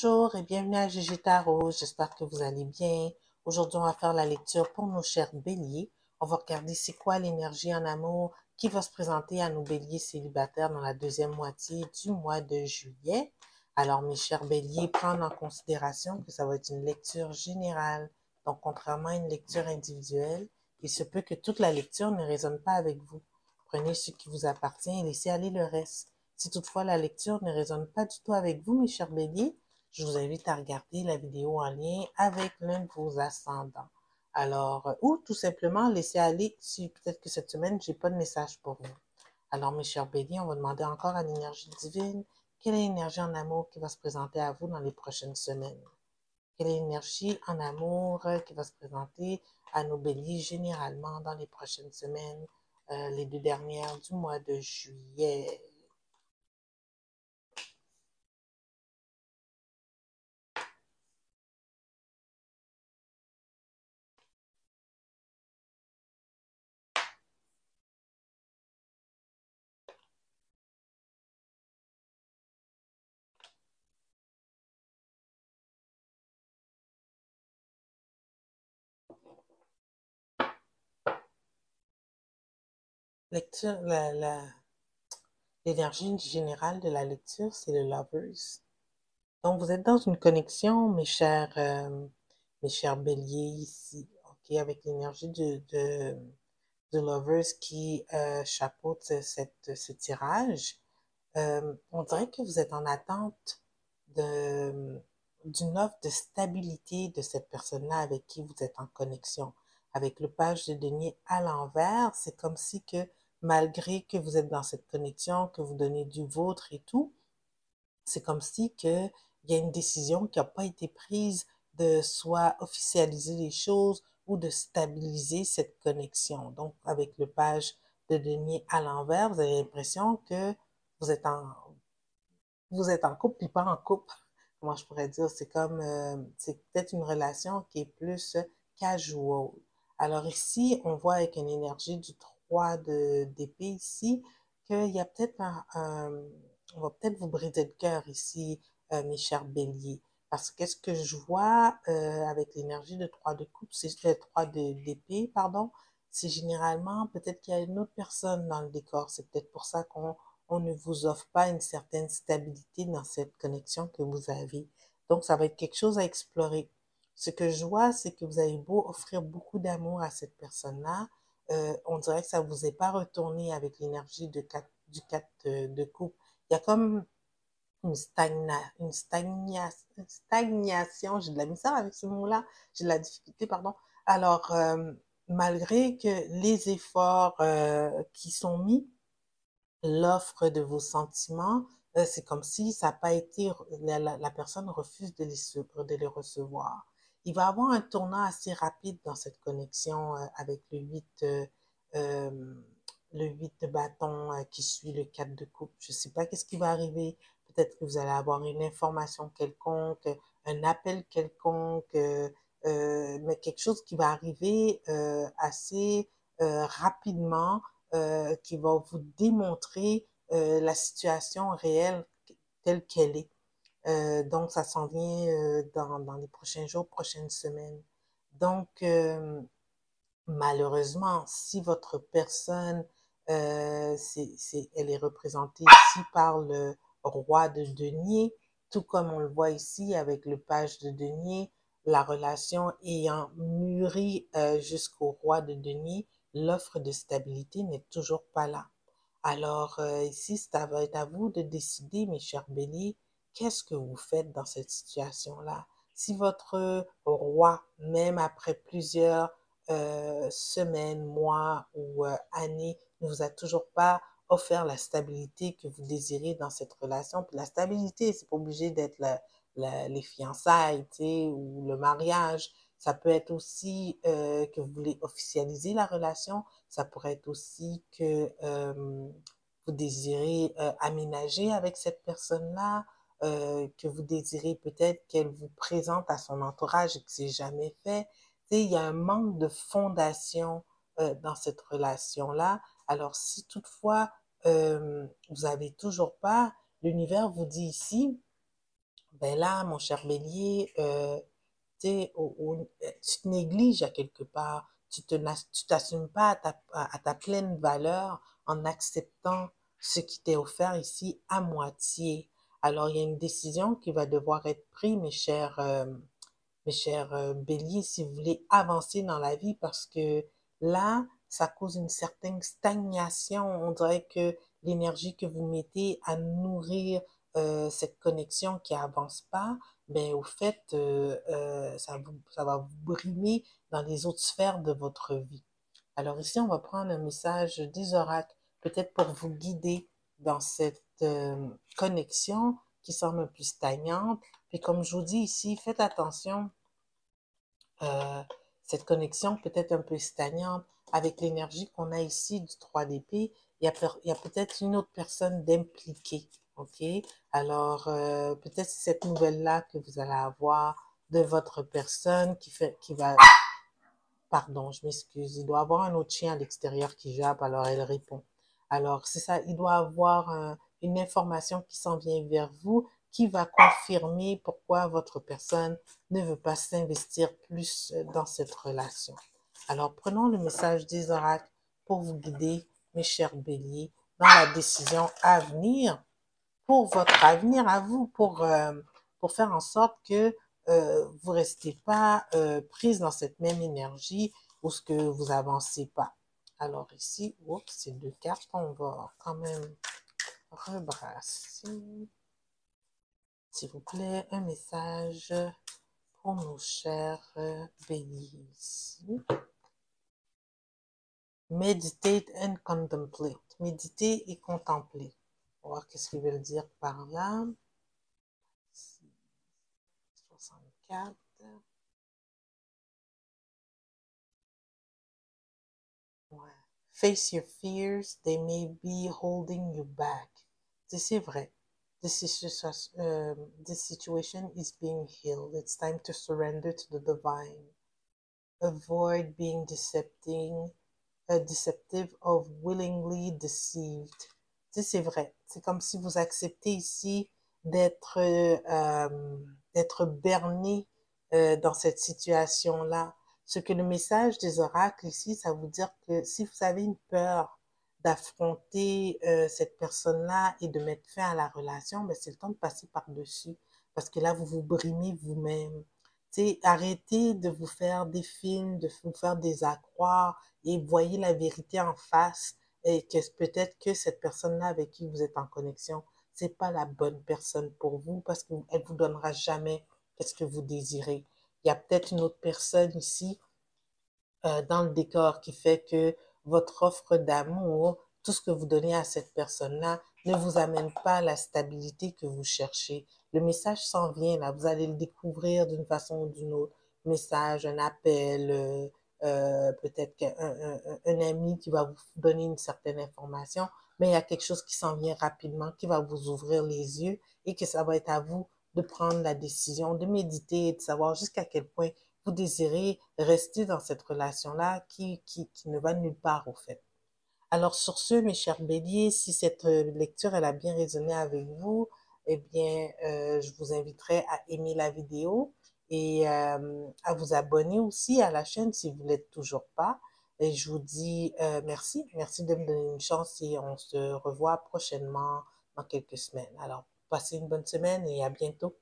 Bonjour et bienvenue à Gigi Tarot, j'espère que vous allez bien. Aujourd'hui, on va faire la lecture pour nos chers béliers. On va regarder c'est quoi l'énergie en amour qui va se présenter à nos béliers célibataires dans la deuxième moitié du mois de juillet. Alors, mes chers béliers, prendre en considération que ça va être une lecture générale. Donc, contrairement à une lecture individuelle, il se peut que toute la lecture ne résonne pas avec vous. Prenez ce qui vous appartient et laissez aller le reste. Si toutefois la lecture ne résonne pas du tout avec vous, mes chers béliers, je vous invite à regarder la vidéo en lien avec l'un de vos ascendants. Alors, ou tout simplement laisser aller si peut-être que cette semaine, j'ai pas de message pour vous. Alors, mes chers béliers, on va demander encore à l'énergie divine, quelle est l'énergie en amour qui va se présenter à vous dans les prochaines semaines? Quelle est l'énergie en amour qui va se présenter à nos béliers généralement dans les prochaines semaines, les 2 dernières du mois de juillet? Lecture, l'énergie générale de la lecture, c'est le Lovers. Donc, vous êtes dans une connexion, mes chers béliers ici, ok, avec l'énergie de Lovers qui chapeaute ce tirage. On dirait que vous êtes en attente de, d'une offre de stabilité de cette personne-là avec qui vous êtes en connexion. Avec le page de denier à l'envers, c'est comme si que malgré que vous êtes dans cette connexion, que vous donnez du vôtre et tout, c'est comme si que il y a une décision qui n'a pas été prise de soit officialiser les choses ou de stabiliser cette connexion. Donc, avec le page de denier à l'envers, vous avez l'impression que vous êtes en, vous êtes en couple puis pas en couple. Comment je pourrais dire? C'est comme, c'est peut-être une relation qui est plus casual. Alors ici, on voit avec une énergie du 3 d'épée ici, qu'il y a peut-être on va peut-être vous briser le cœur ici, mes chers béliers. Parce que qu'est-ce que je vois avec l'énergie de 3 de coupe, c'est le 3 d'épée, pardon, c'est généralement peut-être qu'il y a une autre personne dans le décor. C'est peut-être pour ça qu'on ne vous offre pas une certaine stabilité dans cette connexion que vous avez. Donc, ça va être quelque chose à explorer. Ce que je vois, c'est que vous avez beau offrir beaucoup d'amour à cette personne-là, on dirait que ça vous est pas retourné avec l'énergie du 4 de coupe. Il y a comme une stagnation, j'ai de la misère avec ce mot-là, j'ai de la difficulté, pardon. Alors, malgré que les efforts qui sont mis, l'offre de vos sentiments, c'est comme si ça n'a pas été, la personne refuse de les recevoir. Il va y avoir un tournant assez rapide dans cette connexion avec euh, le 8 de bâton qui suit le 4 de coupe. Je ne sais pas qu'est-ce qui va arriver. Peut-être que vous allez avoir une information quelconque, un appel quelconque, mais quelque chose qui va arriver assez rapidement qui va vous démontrer la situation réelle telle qu'elle est. Donc, ça s'en vient dans les prochains jours, prochaines semaines. Donc, malheureusement, si votre personne, elle est représentée ici par le roi de denier, tout comme on le voit ici avec le page de denier, la relation ayant mûri jusqu'au roi de denier, l'offre de stabilité n'est toujours pas là. Alors ici, ça va être à vous de décider, mes chers béliers, qu'est-ce que vous faites dans cette situation-là. Si votre roi, même après plusieurs semaines, mois ou années, ne vous a toujours pas offert la stabilité que vous désirez dans cette relation. Puis la stabilité, c'est pas obligé d'être les fiançailles, tu sais, ou le mariage. Ça peut être aussi que vous voulez officialiser la relation. Ça pourrait être aussi que vous désirez aménager avec cette personne-là, que vous désirez peut-être qu'elle vous présente à son entourage et que c'est jamais fait. Tu sais, il y a un manque de fondation dans cette relation-là. Alors, si toutefois vous avez toujours pas, l'univers vous dit ici, ben là, mon cher bélier, tu te négliges à quelque part. Tu t'assumes pas à ta pleine valeur en acceptant ce qui t'est offert ici à moitié. Alors, il y a une décision qui va devoir être prise, mes chers béliers, si vous voulez avancer dans la vie, parce que là, ça cause une certaine stagnation. On dirait que l'énergie que vous mettez à nourrir cette connexion qui avance pas, ben au fait, ça va vous brimer dans les autres sphères de votre vie. Alors ici, on va prendre un message des oracles, peut-être pour vous guider dans cette connexion qui semble un peu stagnante. Puis comme je vous dis ici, faites attention, euh, cette connexion peut-être un peu stagnante avec l'énergie qu'on a ici du 3 d'épée, il y a peut-être une autre personne d'impliquée, ok? Alors, peut-être c'est cette nouvelle-là que vous allez avoir de votre personne qui va, pardon, je m'excuse, il doit avoir un autre chien à l'extérieur qui jappe, alors elle répond. Alors, c'est ça, il doit avoir une information qui s'en vient vers vous, qui va confirmer pourquoi votre personne ne veut pas s'investir plus dans cette relation. Alors, prenons le message des oracles pour vous guider, mes chers béliers, dans la décision à venir, pour votre avenir à vous, pour faire en sorte que vous ne restez pas prise dans cette même énergie ou ce que vous avancez pas. Alors ici, oups, c'est deux cartes, on va quand même rebrasser. S'il vous plaît, un message pour nos chers béliers ici. Meditate and contemplate. Méditer et contempler. On va voir qu'est-ce qu'ils veulent dire par là. 64. Ouais. Face your fears, they may be holding you back. C'est vrai. This situation is being healed. It's time to surrender to the divine. Avoid being deceptive or willingly deceived. C'est vrai. C'est comme si vous acceptez ici d'être d'être berné dans cette situation-là. Ce que le message des oracles ici, ça veut dire que si vous avez une peur d'affronter cette personne-là et de mettre fin à la relation, ben c'est le temps de passer par-dessus. Parce que là, vous vous brimez vous-même. Arrêtez de vous faire des films, de vous faire des accroires et voyez la vérité en face et que peut-être que cette personne-là avec qui vous êtes en connexion, c'est pas la bonne personne pour vous parce qu'elle vous donnera jamais ce que vous désirez. Il y a peut-être une autre personne ici dans le décor qui fait que votre offre d'amour, tout ce que vous donnez à cette personne-là, ne vous amène pas la stabilité que vous cherchez. Le message s'en vient là, vous allez le découvrir d'une façon ou d'une autre. Message, un appel, peut-être un ami qui va vous donner une certaine information, mais il y a quelque chose qui s'en vient rapidement, qui va vous ouvrir les yeux et que ça va être à vous de prendre la décision, de méditer et de savoir jusqu'à quel point vous désirez rester dans cette relation-là qui ne va nulle part au fait. Alors sur ce, mes chers béliers, si cette lecture elle a bien résonné avec vous, eh bien, je vous inviterai à aimer la vidéo et à vous abonner aussi à la chaîne si vous ne l'êtes toujours pas. Et je vous dis merci de me donner une chance et on se revoit prochainement dans quelques semaines. Alors, passez une bonne semaine et à bientôt.